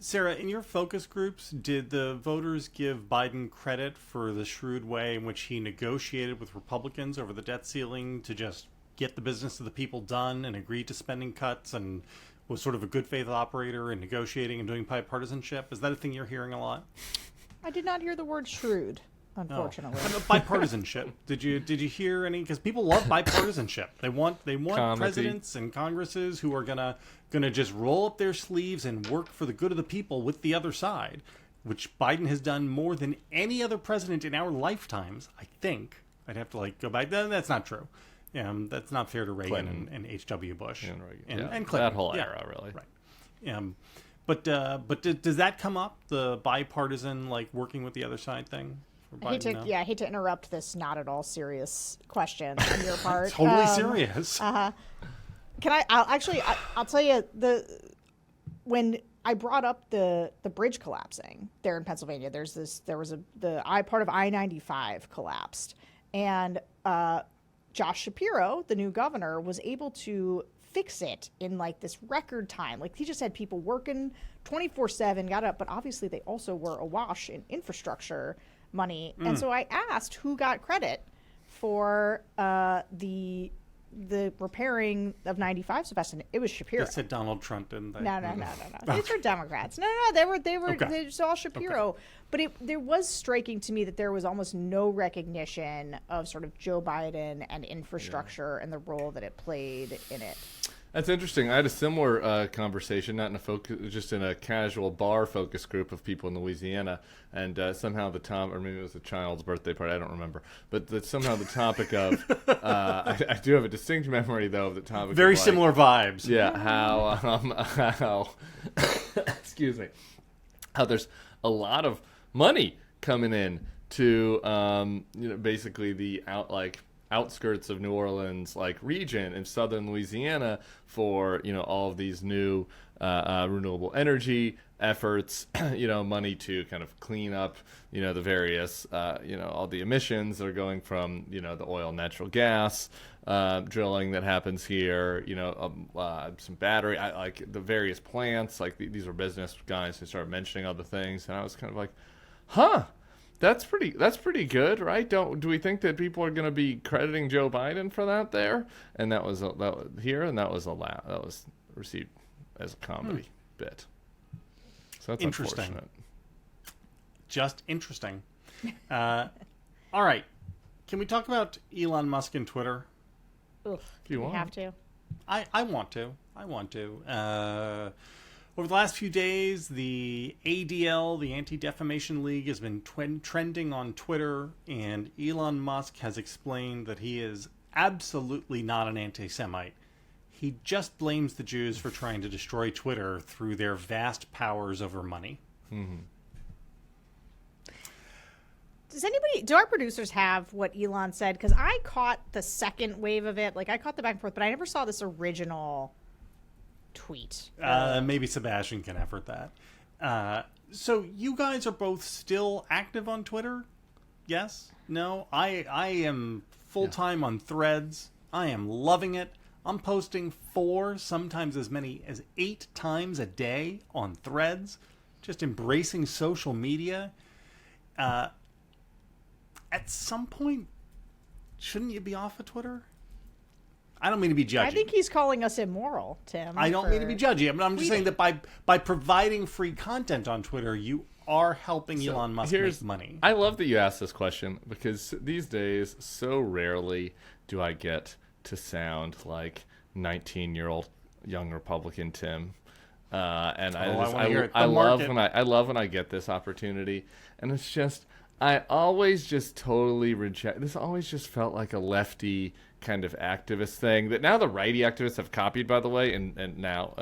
Sarah, in your focus groups, did the voters give Biden credit for the shrewd way in which he negotiated with Republicans over the debt ceiling to just get the business of the people done and agreed to spending cuts and was sort of a good faith operator in negotiating and doing bipartisanship? Is that a thing you're hearing a lot? I did not hear the word shrewd, unfortunately. No. Bipartisanship. Did you hear any? Because people love bipartisanship. They want presidents and Congresses who are gonna just roll up their sleeves and work for the good of the people with the other side, which Biden has done more than any other president in our lifetimes. I think I'd have to go back. That's not true. That's not fair to Reagan and H.W. Bush and Clinton. That whole era, really. Right. But does that come up, the bipartisan working with the other side thing? I hate to interrupt this not at all serious question on your part. Totally serious. I'll tell you when I brought up the bridge collapsing there in Pennsylvania. Part of I-95 collapsed, and Josh Shapiro, the new governor, was able to fix it in this record time. He just had people working 24/7, got up, but obviously they also were awash in infrastructure money. And so I asked who got credit for the repairing of 95 so fast, and it was Shapiro. They said Donald Trump, didn't they? No. These are Democrats. No, they were okay. All Shapiro. Okay. But there was striking to me that there was almost no recognition of sort of Joe Biden and infrastructure and the role that it played in it. That's interesting. I had a similar conversation, not in a focus, just in a casual bar focus group of people in Louisiana, and somehow or maybe it was a child's birthday party, I don't remember, but somehow the topic of, I do have a distinct memory though of the topic. Very similar vibes. Yeah, how excuse me, how there's a lot of money coming in to basically the outskirts of New Orleans region in southern Louisiana for all of these new renewable energy efforts, money to kind of clean up the various all the emissions that are going from the oil and natural gas drilling that happens here, some battery, the various plants, these are business guys who start mentioning other things, and I was kind of like, huh, that's pretty good, right? Do we think that people are going to be crediting Joe Biden for that there? And that was here, and that was received as a comedy bit. So that's interesting. Unfortunate. Just interesting. All right, can we talk about Elon Musk and Twitter? Ugh, do you have to? I want to. Over the last few days, the ADL, the Anti-Defamation League, has been trending on Twitter, and Elon Musk has explained that he is absolutely not an anti-Semite. He just blames the Jews for trying to destroy Twitter through their vast powers over money. Mm-hmm. Do our producers have what Elon said? Because I caught the second wave of it. I caught the back and forth, but I never saw this original tweet. Maybe Sebastian can effort that. So you guys are both still active on Twitter? Yes? No? I am full-time on Threads. I am loving it. I'm posting 4, sometimes as many as 8 times a day on Threads. Just embracing social media. At some point, shouldn't you be off of Twitter? I don't mean to be judgy. I think he's calling us immoral, Tim. I don't mean to be judgy. I'm just saying that by providing free content on Twitter, you are helping Elon Musk make money. I love that you asked this question, because these days, so rarely do I get to sound like 19-year-old young Republican Tim. And I love when I get this opportunity. And it's just, I always just totally reject. This always just felt like a lefty kind of activist thing that now the righty activists have copied, by the way, and now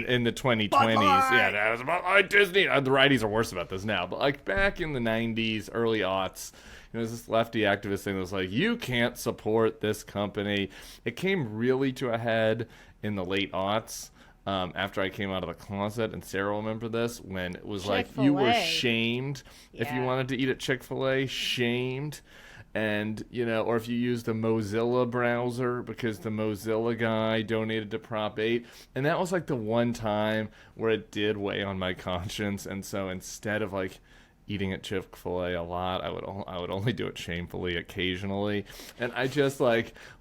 in the 2020s. Yeah, that was about like Disney. The righties are worse about this now, but like back in the 90s, early aughts, there's this lefty activist thing that was like, you can't support this company. It came really to a head in the late aughts. After I came out of the closet, and Sarah will remember this, when it was like you were shamed if you wanted to eat at Chick-fil-A, shamed. And, or if you used the Mozilla browser because the Mozilla guy donated to Prop 8. And that was like the one time where it did weigh on my conscience. And so instead of like eating at Chick-fil-A a lot, I would only do it shamefully occasionally. And I just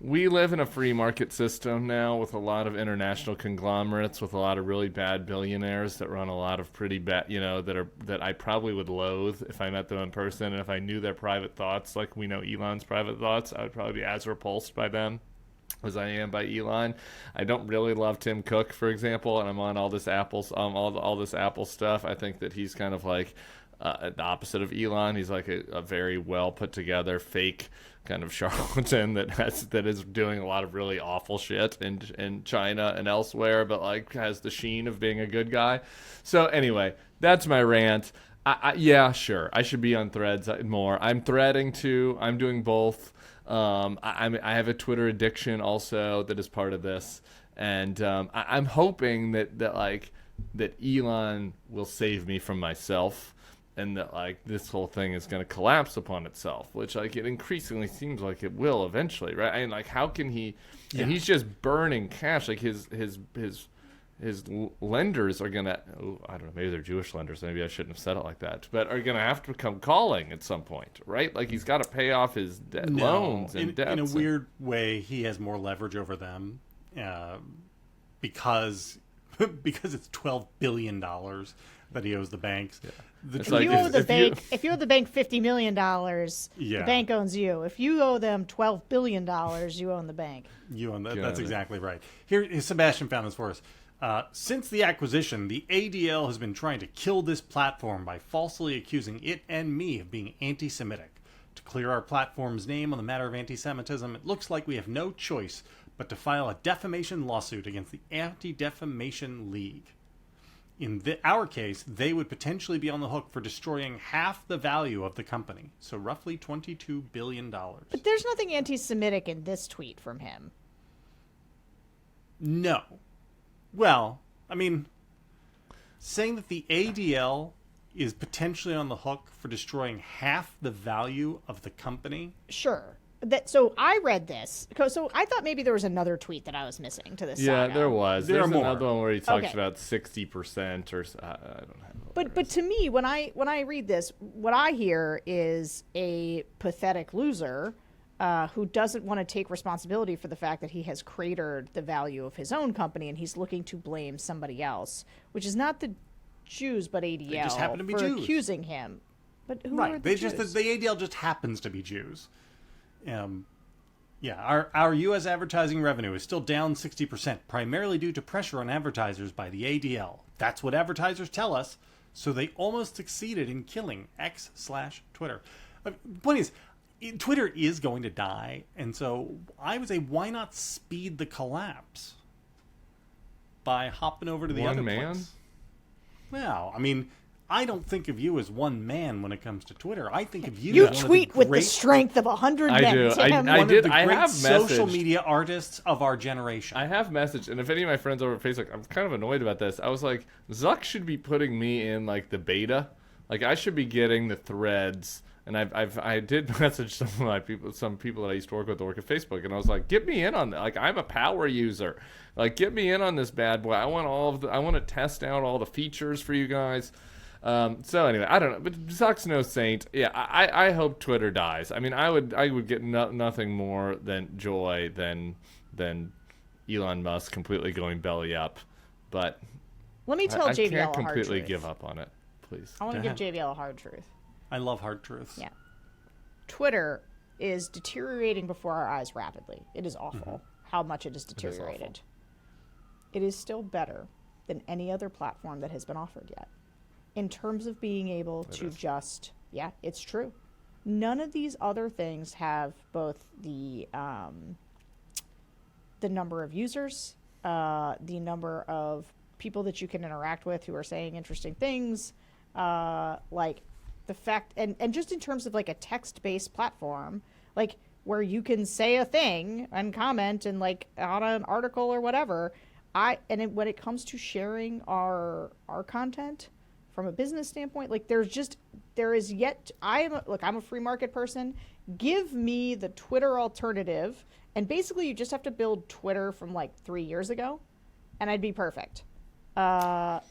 we live in a free market system now with a lot of international conglomerates, with a lot of really bad billionaires that run a lot of pretty bad, that I probably would loathe if I met them in person. And if I knew their private thoughts, like we know Elon's private thoughts, I would probably be as repulsed by them as I am by Elon. I don't really love Tim Cook, for example, and I'm on all this Apple stuff. I think that he's kind of like the opposite of Elon. He's like a very well put together fake kind of charlatan that is doing a lot of really awful shit in China and elsewhere, but has the sheen of being a good guy. So anyway, that's my rant. Yeah, sure, I should be on Threads more. I'm threading too. I'm doing both. I have a Twitter addiction also that is part of this, and I'm hoping that Elon will save me from myself. And that this whole thing is going to collapse upon itself, which it increasingly seems like it will eventually, right? I mean, how can he? Yeah. And he's just burning cash. His lenders are gonna. I don't know. Maybe they're Jewish lenders. Maybe I shouldn't have said it like that. But are gonna have to come calling at some point, right? He's got to pay off his loans and debts. In a weird way, he has more leverage over them because it's $12 billion that he owes the banks. Yeah. If you owe the bank $50 million, the bank owns you. If you owe them $12 billion, you own the bank. You own that. That's exactly right. Here, Sebastian found this for us. Since the acquisition, the ADL has been trying to kill this platform by falsely accusing it and me of being anti-Semitic. To clear our platform's name on the matter of anti-Semitism, it looks like we have no choice but to file a defamation lawsuit against the Anti-Defamation League. In our case, they would potentially be on the hook for destroying half the value of the company, so roughly $22 billion. But there's nothing anti-Semitic in this tweet from him. No. Well, I mean, saying that the ADL is potentially on the hook for destroying half the value of the company? Sure. So I read this. So I thought maybe there was another tweet that I was missing to this. Yeah, there was. There's another one where he talks about 60% or I don't know. But to me, when I read this, what I hear is a pathetic loser who doesn't want to take responsibility for the fact that he has cratered the value of his own company, and he's looking to blame somebody else, which is not the Jews but ADL they just happen to be for Jews. Accusing him. But who are the Jews? The ADL just happens to be Jews. Our U.S. advertising revenue is still down 60%, primarily due to pressure on advertisers by the ADL. That's what advertisers tell us, so they almost succeeded in killing X/Twitter. Point is, Twitter is going to die, and so I would say, why not speed the collapse by hopping over to the other place? Well, I mean, I don't think of you as one man when it comes to Twitter. I think of you. You tweet with the strength of 100 men. I do. Tim. I did. I have social media artists of our generation. I have messaged, and if any of my friends over at Facebook, I'm kind of annoyed about this. I was like, Zuck should be putting me in the beta. I should be getting the threads. And I did message some people that I used to work with that work at Facebook, and I was like, get me in on that. I'm a power user. Get me in on this bad boy. I want to test out all the features for you guys. So anyway, I don't know, but Zuck's no saint. Yeah, I hope Twitter dies. I mean, I would get nothing more than joy than Elon Musk completely going belly up. But let me tell JVL a hard truth. I can't completely give up on it. Please. I want to give JVL a hard truth. I love hard truths. Yeah. Twitter is deteriorating before our eyes rapidly. It is awful how much it is deteriorated. It is still better than any other platform that has been offered yet. In terms of being able to just, it's true. None of these other things have both the the number of users, the number of people that you can interact with who are saying interesting things, like the fact, and just in terms of like a text-based platform, like where you can say a thing and comment and like on an article or whatever. When it comes to sharing our content from a business standpoint, like I'm a free market person. Give me the Twitter alternative, and basically you just have to build Twitter from like 3 years ago, and I'd be perfect. Threads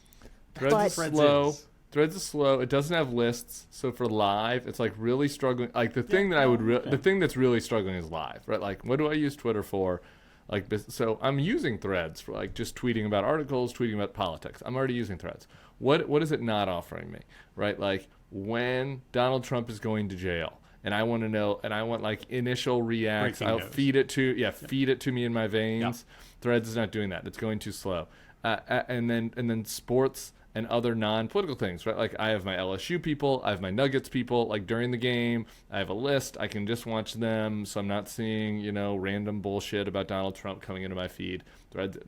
is slow. It doesn't have lists, so for live, it's like really struggling. Like the thing the thing that's really struggling is live, right? Like, what do I use Twitter for? Like, so I'm using Threads for like just tweeting about articles, tweeting about politics. I'm already using Threads. What is it not offering me, right? Like when Donald Trump is going to jail, and I want to know, and I want like initial reacts. I'll feed it to me in my veins. Yeah. Threads is not doing that. It's going too slow. And then sports and other non-political things, right? Like I have my LSU people, I have my Nuggets people, like during the game, I have a list, I can just watch them, so I'm not seeing, random bullshit about Donald Trump coming into my feed. Threads,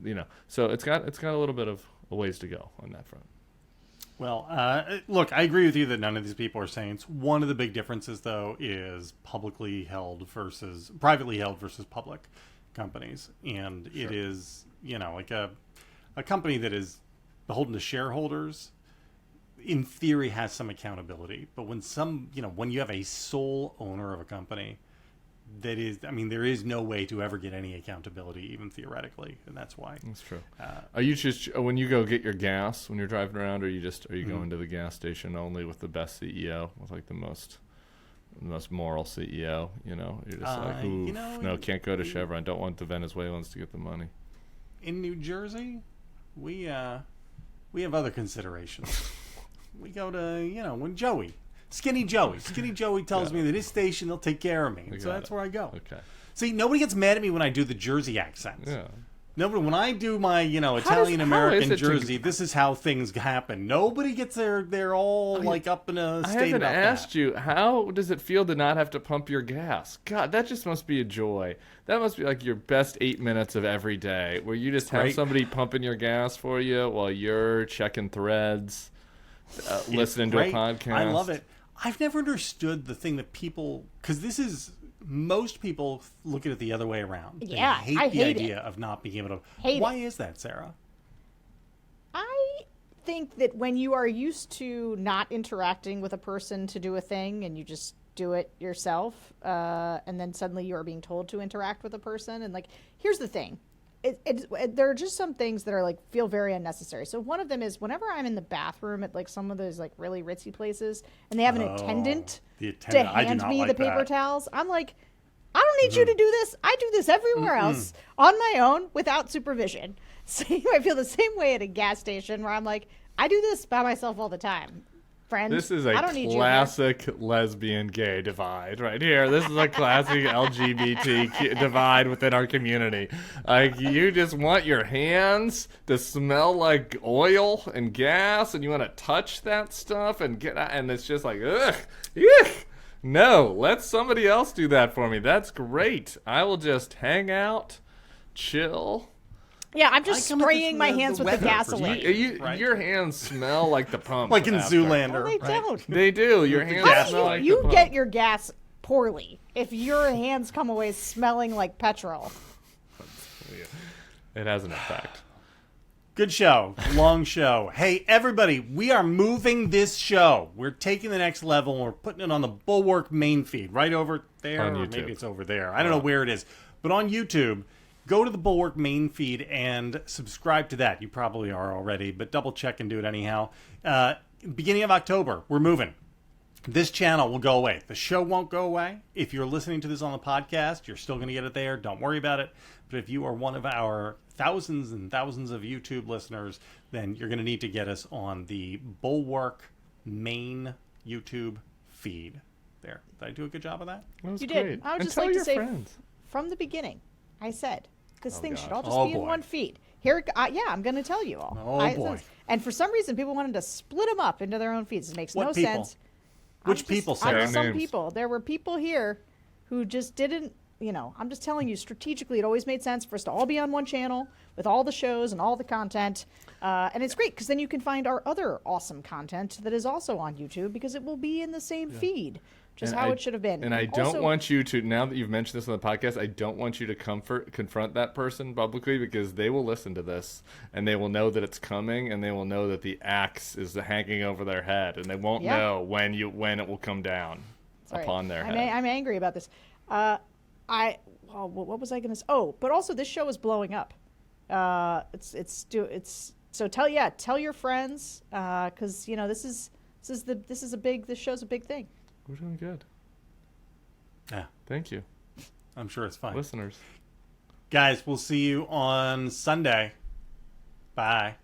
so it's got a little bit of a ways to go on that front. Well, look, I agree with you that none of these people are saints. One of the big differences, though, is privately held versus public companies. And sure. It is, like a company that is beholden to shareholders, in theory, has some accountability. But when you have a sole owner of a company, there is no way to ever get any accountability, even theoretically, and that's why. That's true. Are you just, when you go get your gas when you're driving around, are you going to the gas station only with the best CEO, with like the most moral CEO? You're just like, no, can't go to Chevron. Don't want the Venezuelans to get the money. In New Jersey, we have other considerations. We go to when Skinny Joey tells me that his station, they'll take care of me. So that's where I go. Okay. See, nobody gets mad at me when I do the Jersey accents. Yeah. Nobody, when I do my, Italian American Jersey, this is how things happen. Nobody gets they're all like up in a state. I haven't asked you, how does it feel to not have to pump your gas? God, that just must be a joy. That must be like your best 8 minutes of every day, where you just have somebody pumping your gas for you while you're checking Threads, listening to a podcast. I love it. I've never understood the thing that people, because most people look at it the other way around. Yeah, I hate the idea of not being able to. Why is that, Sarah? I think that when you are used to not interacting with a person to do a thing, and you just do it yourself, and then suddenly you are being told to interact with a person, and like, here's the thing. There are just some things that are like feel very unnecessary. So one of them is whenever I'm in the bathroom at like some of those like really ritzy places, and they have an attendant to hand me the paper towels, I'm like, I don't need you to do this. I do this everywhere else on my own without supervision. So I feel the same way at a gas station where I'm like, I do this by myself all the time. Friend, this is a classic lesbian gay divide right here. This is a classic LGBT divide within our community. Like, you just want your hands to smell like oil and gas, and you want to touch that stuff and it's just like, ugh. No, let somebody else do that for me. That's great. I will just hang out, chill. Yeah, I'm just spraying my hands with the gasoline. Your hands smell like the pump. Like in Zoolander. No, they don't. They do. Your hands smell like the pump. You get your gas poorly if your hands come away smelling like petrol. It has an effect. Good show. Long show. Hey, everybody, we are moving this show. We're taking the next level, and we're putting it on the Bulwark main feed right over there. On YouTube. Or maybe it's over there. I don't know where it is. But on YouTube, go to the Bulwark main feed and subscribe to that. You probably are already, but double check and do it anyhow. Beginning of October, we're moving. This channel will go away. The show won't go away. If you're listening to this on the podcast, you're still going to get it there. Don't worry about it. But if you are one of our thousands and thousands of YouTube listeners, then you're going to need to get us on the Bulwark main YouTube feed. There. Did I do a good job of that? That was you great. Did. I would just like to say, from the beginning, I said, this thing should all just be in one feed. Here, I'm going to tell you all. Boy. And for some reason, people wanted to split them up into their own feeds. It makes no sense. Which people, Sarah? Some people. There were people here who just didn't I'm just telling you, strategically, it always made sense for us to all be on one channel with all the shows and all the content. And it's great because then you can find our other awesome content that is also on YouTube because it will be in the same feed, which is how it should have been. And I don't want you to, now that you've mentioned this on the podcast, I don't want you to confront that person publicly because they will listen to this and they will know that it's coming and they will know that the axe is hanging over their head and they won't know when it will come down upon their head. I'm angry about this. What was I going to say? Oh, but also this show is blowing up. So tell your friends because this show's a big thing. We're doing good. Yeah, thank you. I'm sure it's fine. Listeners, guys, we'll see you on Sunday. Bye.